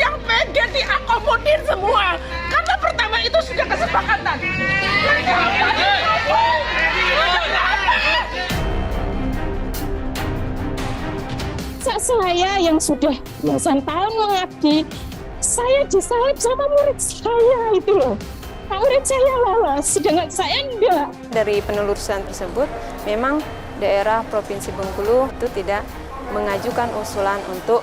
yang pengen diakomodir semua. Karena pertama itu sudah kesepakatan. Saya yang sudah belasan tahun mengabdi, saya disalib sama murid saya itu loh. Murid saya lolos, sedangkan saya enggak. Dari penelusuran tersebut, memang daerah Provinsi Bengkulu itu tidak mengajukan usulan untuk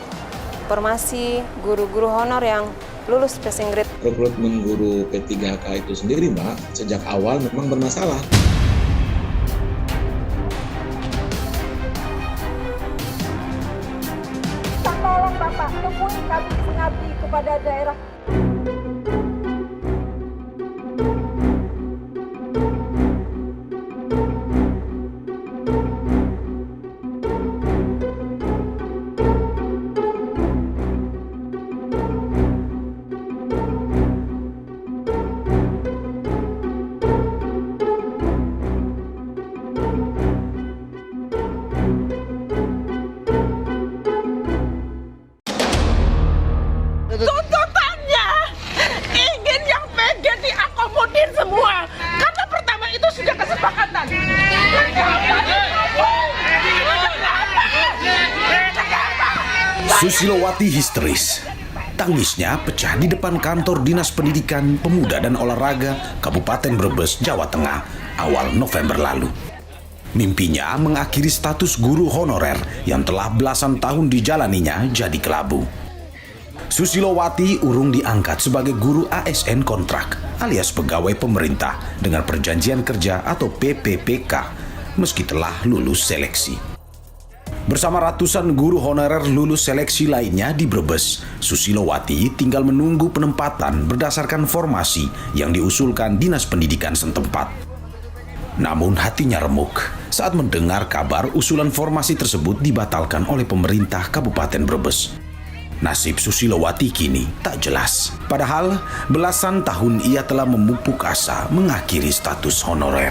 formasi guru-guru honor yang lulus passing grade. Rekrutmen guru P3K itu sendiri, Mbak, sejak awal memang bermasalah. Tolong Bapak, temui kami pengabdi kepada daerah. Tuntutannya ingin yang pengen diakomodir semua. Karena pertama itu sudah kesepakatan. Susilowati histeris. Tangisnya pecah di depan kantor Dinas Pendidikan, Pemuda dan Olahraga Kabupaten Brebes, Jawa Tengah, awal November lalu. Mimpinya mengakhiri status guru honorer yang telah belasan tahun dijalaninya jadi kelabu. Susilowati urung diangkat sebagai guru ASN kontrak alias pegawai pemerintah dengan perjanjian kerja atau PPPK meski telah lulus seleksi. Bersama ratusan guru honorer lulus seleksi lainnya di Brebes, Susilowati tinggal menunggu penempatan berdasarkan formasi yang diusulkan Dinas Pendidikan setempat. Namun hatinya remuk saat mendengar kabar usulan formasi tersebut dibatalkan oleh pemerintah Kabupaten Brebes. Nasib Susilowati kini tak jelas. Padahal belasan tahun ia telah memupuk asa mengakhiri status honorer.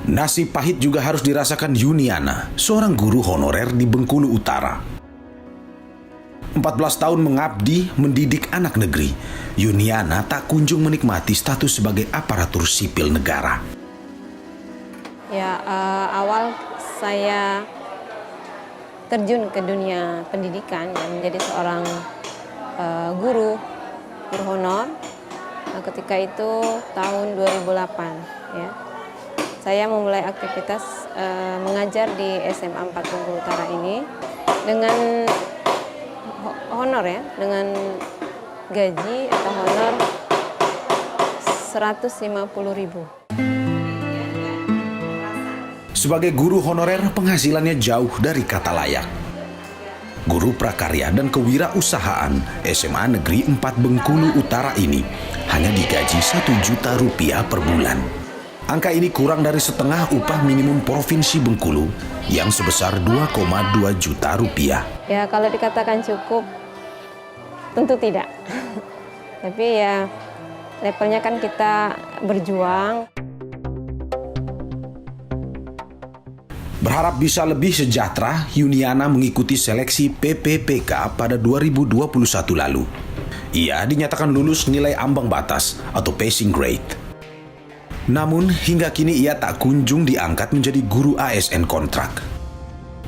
Nasib pahit juga harus dirasakan Yuniana, seorang guru honorer di Bengkulu Utara. 14 tahun mengabdi mendidik anak negeri, Yuniana tak kunjung menikmati status sebagai aparatur sipil negara. Ya, awal saya terjun ke dunia pendidikan dan menjadi seorang guru honor. Ketika itu tahun 2008 ya. Saya memulai aktivitas mengajar di SMA 4 Bengkulu Utara ini dengan honor ya, dengan gaji atau honor 150.000. Sebagai guru honorer, penghasilannya jauh dari kata layak. Guru prakarya dan kewirausahaan SMA Negeri 4 Bengkulu Utara ini hanya digaji Rp1.000.000 per bulan. Angka ini kurang dari setengah upah minimum Provinsi Bengkulu yang sebesar Rp2,2 juta. Ya, kalau dikatakan cukup, tentu tidak. Tapi ya, levelnya kan kita berjuang. Berharap bisa lebih sejahtera, Yuniana mengikuti seleksi PPPK pada 2021 lalu. Ia dinyatakan lulus nilai ambang batas atau passing grade. Namun hingga kini ia tak kunjung diangkat menjadi guru ASN kontrak.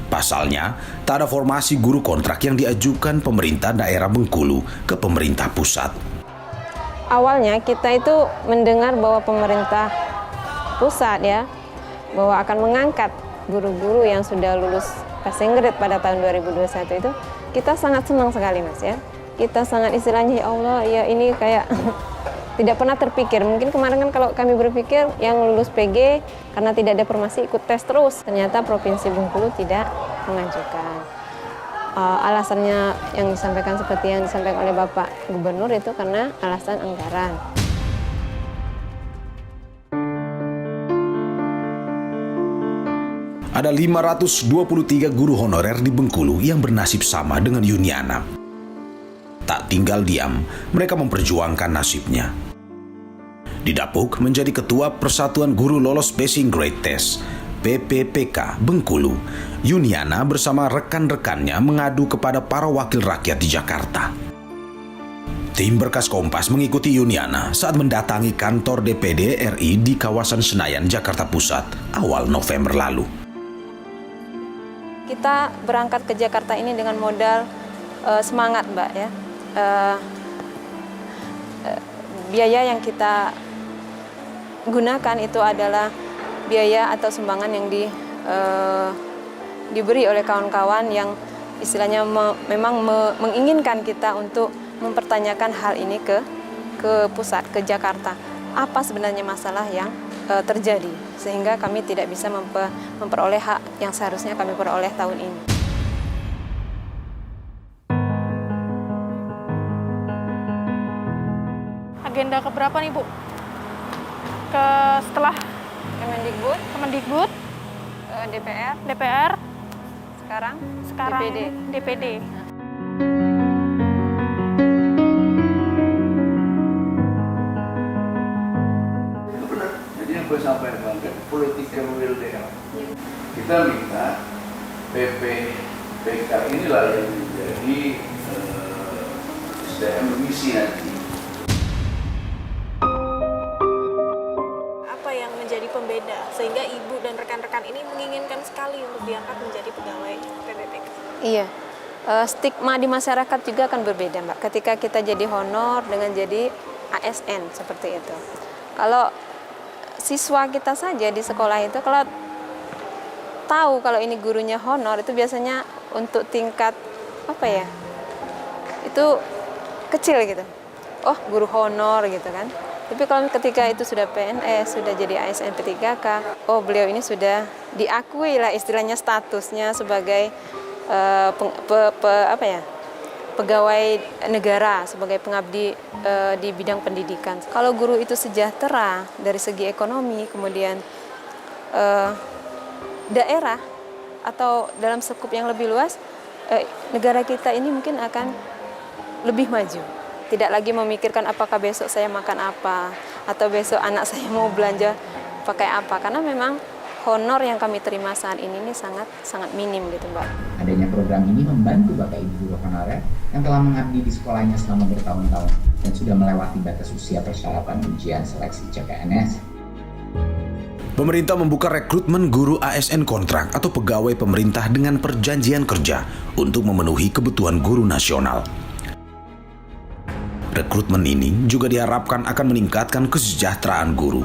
Pasalnya, tak ada formasi guru kontrak yang diajukan pemerintah daerah Bengkulu ke pemerintah pusat. Awalnya kita itu mendengar bahwa pemerintah pusat ya, bahwa akan mengangkat guru-guru yang sudah lulus passing grade pada tahun 2021 itu, kita sangat senang sekali Mas ya. Kita sangat istilahnya, ya Allah, ya ini kayak tidak pernah terpikir. Mungkin kemarin kan kalau kami berpikir yang lulus PG karena tidak ada formasi ikut tes terus. Ternyata Provinsi Bengkulu tidak mengajukan. Alasannya yang disampaikan seperti yang disampaikan oleh Bapak Gubernur itu karena alasan anggaran. Ada 523 guru honorer di Bengkulu yang bernasib sama dengan Yuniana. Tak tinggal diam, mereka memperjuangkan nasibnya. Didapuk menjadi ketua Persatuan Guru Lolos Passing Grade Test, PPPK Bengkulu, Yuniana bersama rekan-rekannya mengadu kepada para wakil rakyat di Jakarta. Tim Berkas Kompas mengikuti Yuniana saat mendatangi kantor DPD RI di kawasan Senayan, Jakarta Pusat awal November lalu. Kita berangkat ke Jakarta ini dengan modal semangat, Mbak, ya. Biaya yang kita gunakan itu adalah biaya atau sumbangan yang diberi oleh kawan-kawan yang istilahnya memang menginginkan kita untuk mempertanyakan hal ini ke pusat, ke Jakarta. Apa sebenarnya masalah yang terjadi sehingga kami tidak bisa memperoleh hak yang seharusnya kami peroleh tahun ini. Agenda keberapa nih, Bu? Setelah Kemendikbud, DPR, sekarang DPD. Itu benar. Jadi yang gue sampaikan political will there. Kita minta PPPK inilah yang menjadi SDM misi nanti. Apa yang menjadi pembeda sehingga Ibu dan rekan-rekan ini menginginkan sekali untuk diangkat menjadi pegawai PPPK? Iya, stigma di masyarakat juga akan berbeda, Mbak. Ketika kita jadi honor dengan jadi ASN seperti itu. Kalau siswa kita saja di sekolah itu kalau tahu kalau ini gurunya honor itu biasanya untuk tingkat apa ya? Itu kecil gitu. Oh, guru honor gitu kan. Tapi kalau ketika itu sudah PNS, sudah jadi ASN P3K, oh beliau ini sudah diakui lah istilahnya statusnya sebagai pegawai negara, sebagai pengabdi di bidang pendidikan. Kalau guru itu sejahtera dari segi ekonomi, kemudian daerah atau dalam skup yang lebih luas, negara kita ini mungkin akan lebih maju. Tidak lagi memikirkan apakah besok saya makan apa, atau besok anak saya mau belanja pakai apa, karena memang honor yang kami terima saat ini sangat minim gitu, Mbak. Adanya program ini membantu Bapak Ibu guru honorer yang telah mengabdi di sekolahnya selama bertahun-tahun dan sudah melewati batas usia persyaratan ujian seleksi CPNS. Pemerintah membuka rekrutmen guru ASN kontrak atau pegawai pemerintah dengan perjanjian kerja untuk memenuhi kebutuhan guru nasional. Rekrutmen ini juga diharapkan akan meningkatkan kesejahteraan guru.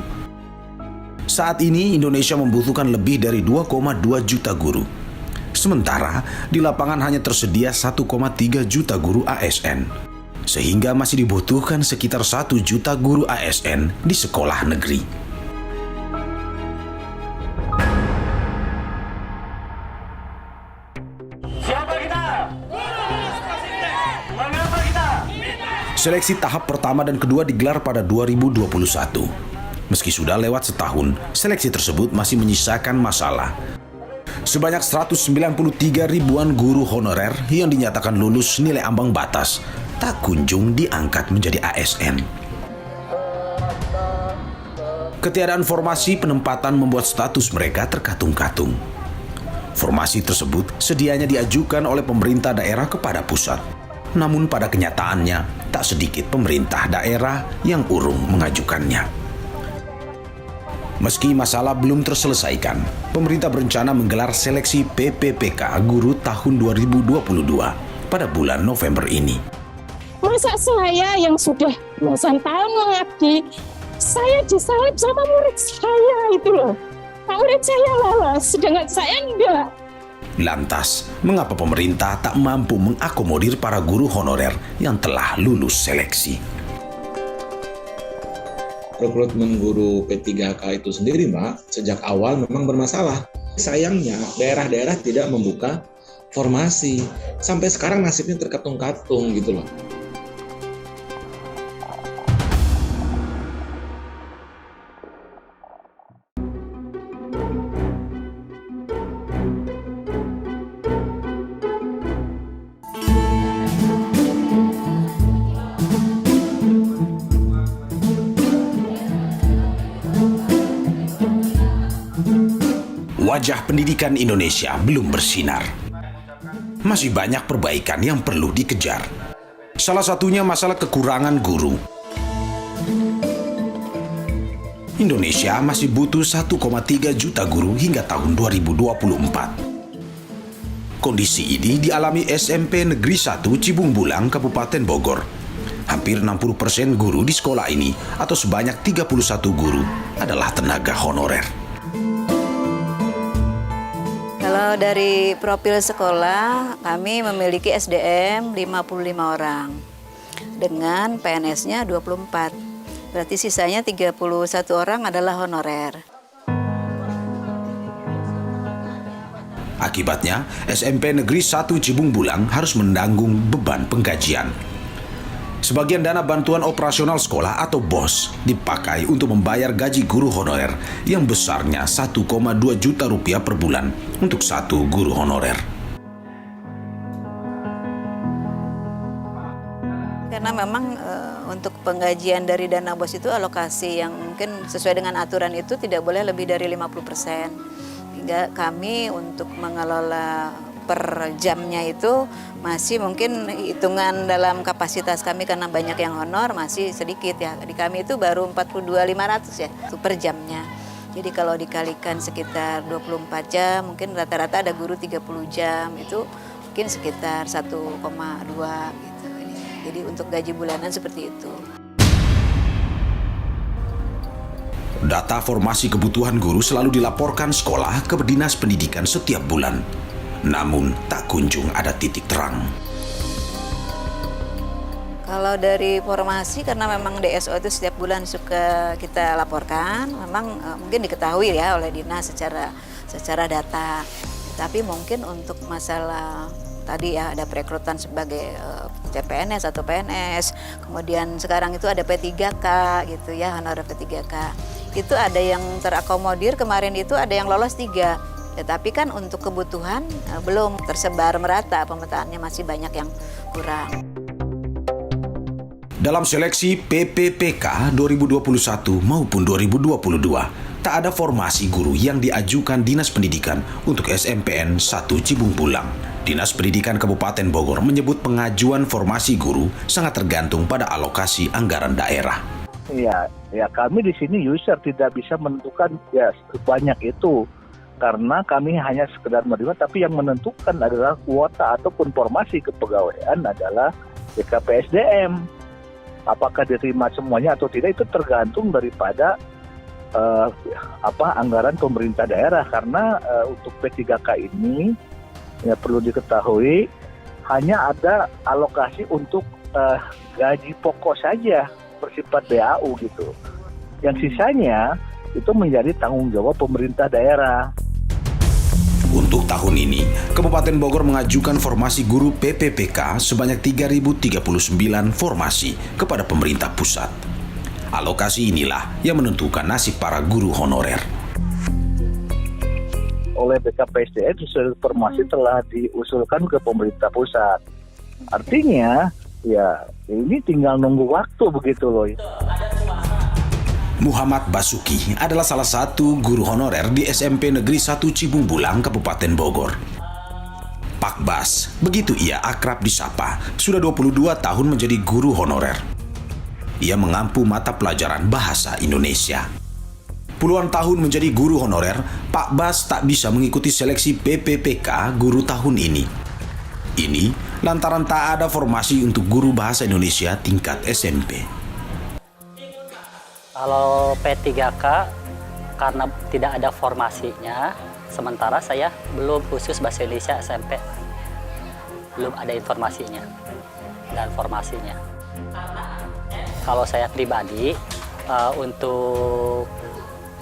Saat ini Indonesia membutuhkan lebih dari 2,2 juta guru. Sementara di lapangan hanya tersedia 1,3 juta guru ASN. Sehingga masih dibutuhkan sekitar 1 juta guru ASN di sekolah negeri. Siapa kita? Mengapa kita? Seleksi tahap pertama dan kedua digelar pada 2021. Meski sudah lewat setahun, seleksi tersebut masih menyisakan masalah. Sebanyak 193 ribuan guru honorer yang dinyatakan lulus nilai ambang batas tak kunjung diangkat menjadi ASN. Ketiadaan formasi penempatan membuat status mereka terkatung-katung. Formasi tersebut sedianya diajukan oleh pemerintah daerah kepada pusat. Namun pada kenyataannya, tak sedikit pemerintah daerah yang urung mengajukannya. Meski masalah belum terselesaikan, pemerintah berencana menggelar seleksi PPPK guru tahun 2022 pada bulan November ini. Masa saya yang sudah belasan tahun mengabdi, saya disalib sama murid saya itu loh. Murid saya lolos, sedangkan saya enggak. Lantas, mengapa pemerintah tak mampu mengakomodir para guru honorer yang telah lulus seleksi? Rekrutmen guru P3K itu sendiri, Mbak, sejak awal memang bermasalah. Sayangnya, daerah-daerah tidak membuka formasi. Sampai sekarang nasibnya terkatung-katung gitu loh. wajah pendidikan Indonesia belum bersinar. Masih banyak perbaikan yang perlu dikejar. Salah satunya masalah kekurangan guru. Indonesia masih butuh 1,3 juta guru hingga tahun 2024. Kondisi ini dialami SMP Negeri 1 Cibung Bulang, Kabupaten Bogor. Hampir 60% guru di sekolah ini atau sebanyak 31 guru adalah tenaga honorer. Kalau dari profil sekolah, kami memiliki SDM 55 orang dengan PNS-nya 24. Berarti sisanya 31 orang adalah honorer. Akibatnya, SMP Negeri 1 Cibung Bulang harus menanggung beban penggajian. Sebagian dana bantuan operasional sekolah atau BOS dipakai untuk membayar gaji guru honorer yang besarnya 1,2 juta rupiah per bulan untuk satu guru honorer. Karena memang untuk penggajian dari dana BOS itu alokasi yang mungkin sesuai dengan aturan itu tidak boleh lebih dari 50%. Hingga kami untuk mengelola per jamnya itu masih mungkin hitungan dalam kapasitas kami karena banyak yang honor masih sedikit ya. Di kami itu baru 42.500 ya itu per jamnya. Jadi kalau dikalikan sekitar 24 jam mungkin rata-rata ada guru 30 jam itu mungkin sekitar 1,2 gitu. Jadi untuk gaji bulanan seperti itu. Data formasi kebutuhan guru selalu dilaporkan sekolah ke Dinas Pendidikan setiap bulan. Namun tak kunjung ada titik terang. Kalau dari formasi karena memang DSO itu setiap bulan suka kita laporkan, memang mungkin diketahui ya oleh dinas secara data. Tapi mungkin untuk masalah tadi ya ada perekrutan sebagai CPNS atau PNS, kemudian sekarang itu ada P3K gitu ya, honorer P3K. Itu ada yang terakomodir, kemarin itu ada yang lolos 3. Ya, tapi kan untuk kebutuhan belum tersebar merata, pemetaannya masih banyak yang kurang. Dalam seleksi PPPK 2021 maupun 2022, tak ada formasi guru yang diajukan Dinas Pendidikan untuk SMPN 1 Cibung Bulang. Dinas Pendidikan Kabupaten Bogor menyebut pengajuan formasi guru sangat tergantung pada alokasi anggaran daerah. Ya kami di sini user tidak bisa menentukan ya sebanyak itu. Karena kami hanya sekedar menerima, tapi yang menentukan adalah kuota ataupun formasi kepegawaian adalah BKPSDM. Apakah diterima semuanya atau tidak itu tergantung daripada anggaran pemerintah daerah. Karena untuk P3K ini ya perlu diketahui hanya ada alokasi untuk gaji pokok saja bersifat BAU gitu. Yang sisanya itu menjadi tanggung jawab pemerintah daerah. Untuk tahun ini, Kabupaten Bogor mengajukan formasi guru PPPK sebanyak 3.039 formasi kepada pemerintah pusat. Alokasi inilah yang menentukan nasib para guru honorer. Oleh BKPSDM, formasi telah diusulkan ke pemerintah pusat. Artinya, ya ini tinggal nunggu waktu begitu loh. Muhammad Basuki adalah salah satu guru honorer di SMP Negeri 1 Cibung Bulang, Kabupaten Bogor. Pak Bas, begitu ia akrab disapa, sudah 22 tahun menjadi guru honorer. Ia mengampu mata pelajaran bahasa Indonesia. Puluhan tahun menjadi guru honorer, Pak Bas tak bisa mengikuti seleksi PPPK guru tahun ini. Ini lantaran tak ada formasi untuk guru bahasa Indonesia tingkat SMP. Kalau P3K karena tidak ada formasinya, sementara saya belum khusus bahasa Indonesia SMP. Belum ada informasinya dan formasinya. Kalau saya pribadi untuk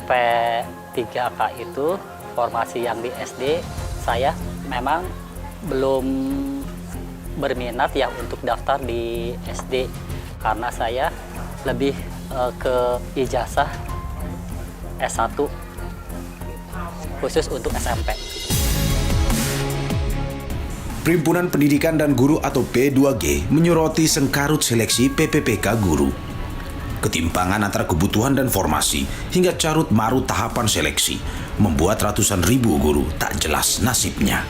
P3K itu formasi yang di SD saya memang belum berminat ya untuk daftar di SD karena saya lebih ke ijazah S1 khusus untuk SMP. Perhimpunan Pendidikan dan Guru atau P2G menyoroti sengkarut seleksi PPPK guru. Ketimpangan antara kebutuhan dan formasi hingga carut marut tahapan seleksi membuat ratusan ribu guru tak jelas nasibnya.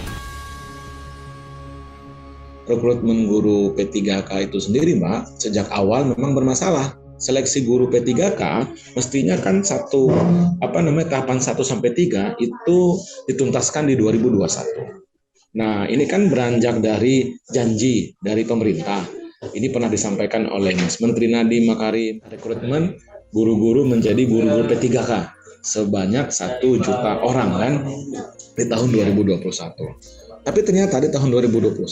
Rekrutmen guru P3K itu sendiri, Mbak, sejak awal memang bermasalah. Seleksi guru P3K mestinya kan tahapan 1 sampai 3 itu dituntaskan di 2021. Nah, ini kan beranjak dari janji dari pemerintah. Ini pernah disampaikan oleh Mas Menteri Nadiem Makarim, rekrutmen guru-guru menjadi guru-guru P3K sebanyak 1 juta orang kan di tahun 2021. Tapi ternyata di tahun 2021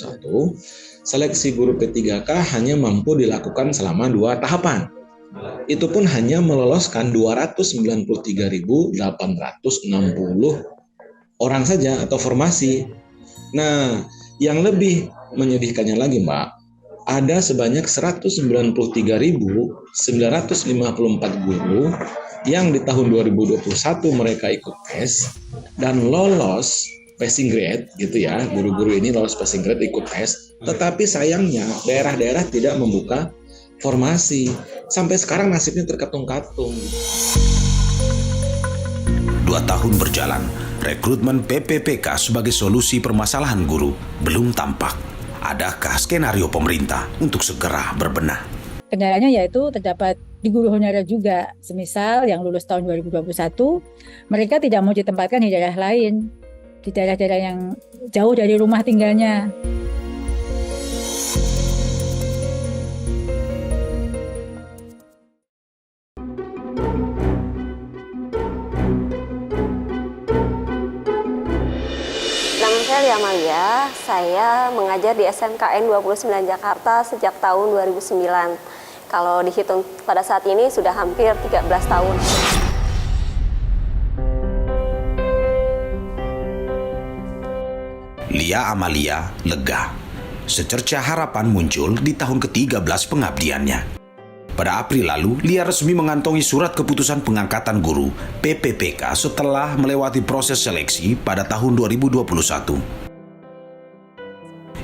seleksi guru P3K hanya mampu dilakukan selama 2 tahapan. Itu pun hanya meloloskan 293.860 orang saja atau formasi. Nah, yang lebih menyedihkannya lagi, Mbak, ada sebanyak 193.954 guru yang di tahun 2021 mereka ikut tes dan lolos passing grade gitu ya. Guru-guru ini lolos passing grade ikut tes, tetapi sayangnya daerah-daerah tidak membuka formasi. Sampai sekarang nasibnya terkatung-katung. 2 tahun berjalan, rekrutmen PPPK sebagai solusi permasalahan guru belum tampak. Adakah skenario pemerintah untuk segera berbenah? Kendalanya yaitu terdapat di guru honorer juga. Semisal yang lulus tahun 2021, mereka tidak mau ditempatkan di daerah lain, di daerah-daerah yang jauh dari rumah tinggalnya. Saya Amalia, saya mengajar di SMKN 29 Jakarta sejak tahun 2009. Kalau dihitung pada saat ini sudah hampir 13 tahun. Lia Amalia lega. Secerca harapan muncul di tahun ke-13 pengabdiannya. Pada April lalu, Lia resmi mengantongi surat keputusan pengangkatan guru PPPK setelah melewati proses seleksi pada tahun 2021.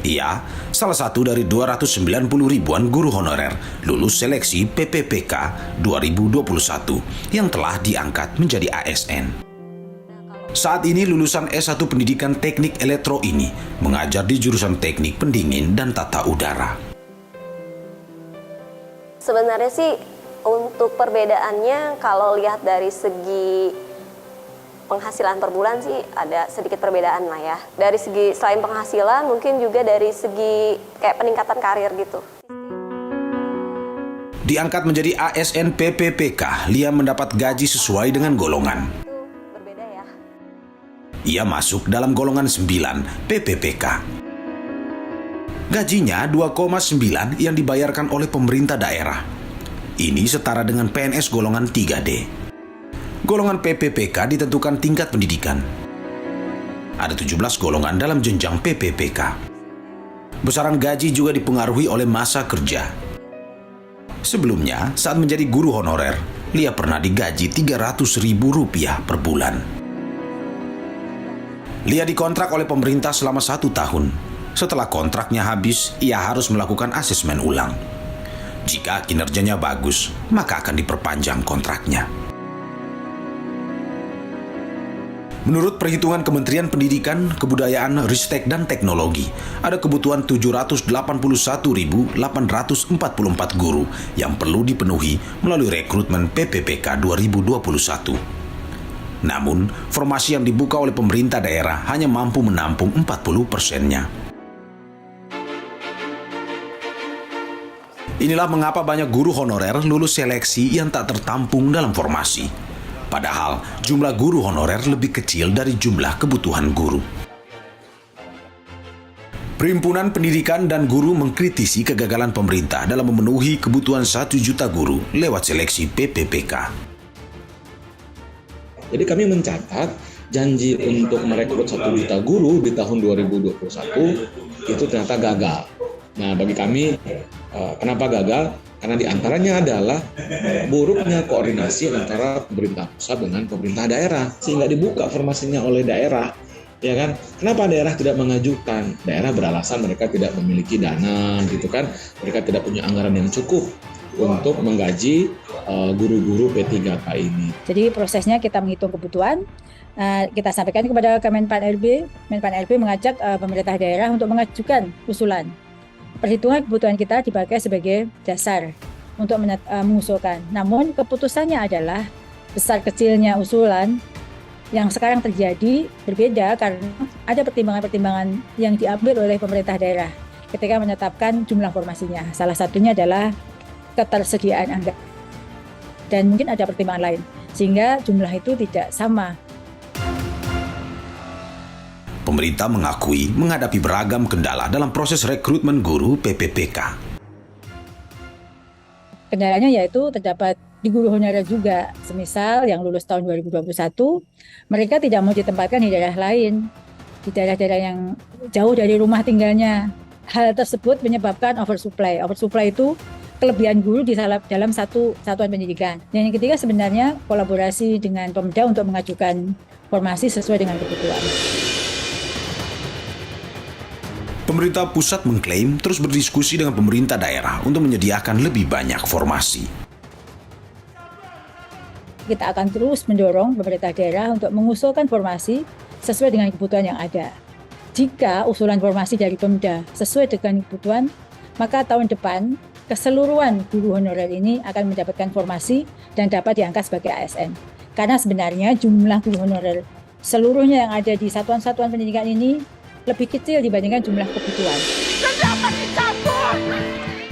Ia salah satu dari 290 ribuan guru honorer lulus seleksi PPPK 2021 yang telah diangkat menjadi ASN. Saat ini lulusan S1 Pendidikan Teknik Elektro ini mengajar di jurusan Teknik Pendingin dan Tata Udara. Sebenarnya sih untuk perbedaannya kalau lihat dari segi penghasilan per bulan sih ada sedikit perbedaan lah ya. Dari segi selain penghasilan mungkin juga dari segi kayak peningkatan karir gitu. Diangkat menjadi ASN PPPK, Lia mendapat gaji sesuai dengan golongan. Berbeda ya. Ia masuk dalam golongan 9 PPPK. Gajinya 2,9 yang dibayarkan oleh pemerintah daerah. Ini setara dengan PNS golongan 3D. Golongan PPPK ditentukan tingkat pendidikan. Ada 17 golongan dalam jenjang PPPK. Besaran gaji juga dipengaruhi oleh masa kerja. Sebelumnya, saat menjadi guru honorer, Lia pernah digaji Rp300.000 per bulan. Lia dikontrak oleh pemerintah selama 1 tahun. Setelah kontraknya habis, ia harus melakukan asesmen ulang. Jika kinerjanya bagus, maka akan diperpanjang kontraknya. Menurut perhitungan Kementerian Pendidikan, Kebudayaan, Ristek, dan Teknologi, ada kebutuhan 781.844 guru yang perlu dipenuhi melalui rekrutmen PPPK 2021. Namun, formasi yang dibuka oleh pemerintah daerah hanya mampu menampung 40%-nya. Inilah mengapa banyak guru honorer lulus seleksi yang tak tertampung dalam formasi. Padahal jumlah guru honorer lebih kecil dari jumlah kebutuhan guru. Perhimpunan Pendidikan dan Guru mengkritisi kegagalan pemerintah dalam memenuhi kebutuhan 1 juta guru lewat seleksi PPPK. Jadi kami mencatat janji untuk merekrut 1 juta guru di tahun 2021 itu ternyata gagal. Nah, bagi kami, kenapa gagal? Karena diantaranya adalah buruknya koordinasi antara pemerintah pusat dengan pemerintah daerah, sehingga dibuka formasinya oleh daerah, ya kan? Kenapa daerah tidak mengajukan? Daerah beralasan mereka tidak memiliki dana, gitu kan? Mereka tidak punya anggaran yang cukup untuk menggaji guru-guru P3K ini. Jadi prosesnya kita menghitung kebutuhan, kita sampaikan kepada Kemenpan RB. Kemenpan RB mengajak pemerintah daerah untuk mengajukan usulan. Perhitungan kebutuhan kita dipakai sebagai dasar untuk mengusulkan. Namun keputusannya adalah besar kecilnya usulan yang sekarang terjadi berbeda karena ada pertimbangan-pertimbangan yang diambil oleh pemerintah daerah ketika menetapkan jumlah formasinya. Salah satunya adalah ketersediaan anggaran dan mungkin ada pertimbangan lain sehingga jumlah itu tidak sama. Pemerintah mengakui menghadapi beragam kendala dalam proses rekrutmen guru PPPK. Kendalanya yaitu terdapat di guru honorer juga, semisal yang lulus tahun 2021, mereka tidak mau ditempatkan di daerah lain, di daerah-daerah yang jauh dari rumah tinggalnya. Hal tersebut menyebabkan oversupply. Oversupply itu kelebihan guru di dalam satu satuan pendidikan. Dan yang ketiga sebenarnya kolaborasi dengan Pemda untuk mengajukan formasi sesuai dengan kebutuhan. Pemerintah pusat mengklaim terus berdiskusi dengan pemerintah daerah untuk menyediakan lebih banyak formasi. Kita akan terus mendorong pemerintah daerah untuk mengusulkan formasi sesuai dengan kebutuhan yang ada. Jika usulan formasi dari Pemda sesuai dengan kebutuhan, maka tahun depan keseluruhan guru honorer ini akan mendapatkan formasi dan dapat diangkat sebagai ASN. Karena sebenarnya jumlah guru honorer seluruhnya yang ada di satuan-satuan pendidikan ini lebih kecil dibandingkan jumlah kebutuhan.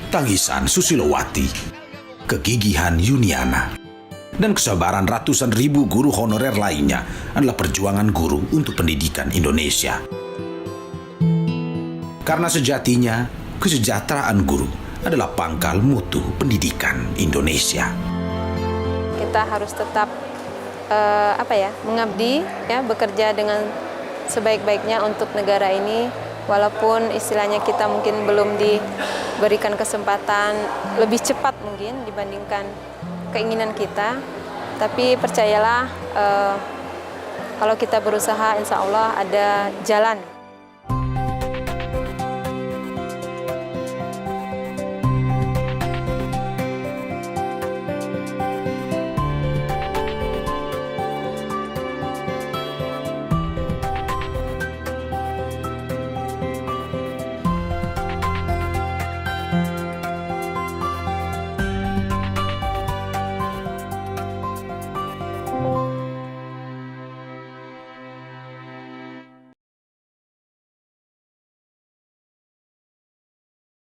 Tangisan Susilowati, kegigihan Yuniana, dan kesabaran ratusan ribu guru honorer lainnya adalah perjuangan guru untuk pendidikan Indonesia. Karena sejatinya, kesejahteraan guru adalah pangkal mutu pendidikan Indonesia. Kita harus tetap mengabdi, bekerja dengan sebaik-baiknya untuk negara ini, walaupun istilahnya kita mungkin belum diberikan kesempatan lebih cepat mungkin dibandingkan keinginan kita, tapi percayalah kalau kita berusaha insya Allah ada jalan.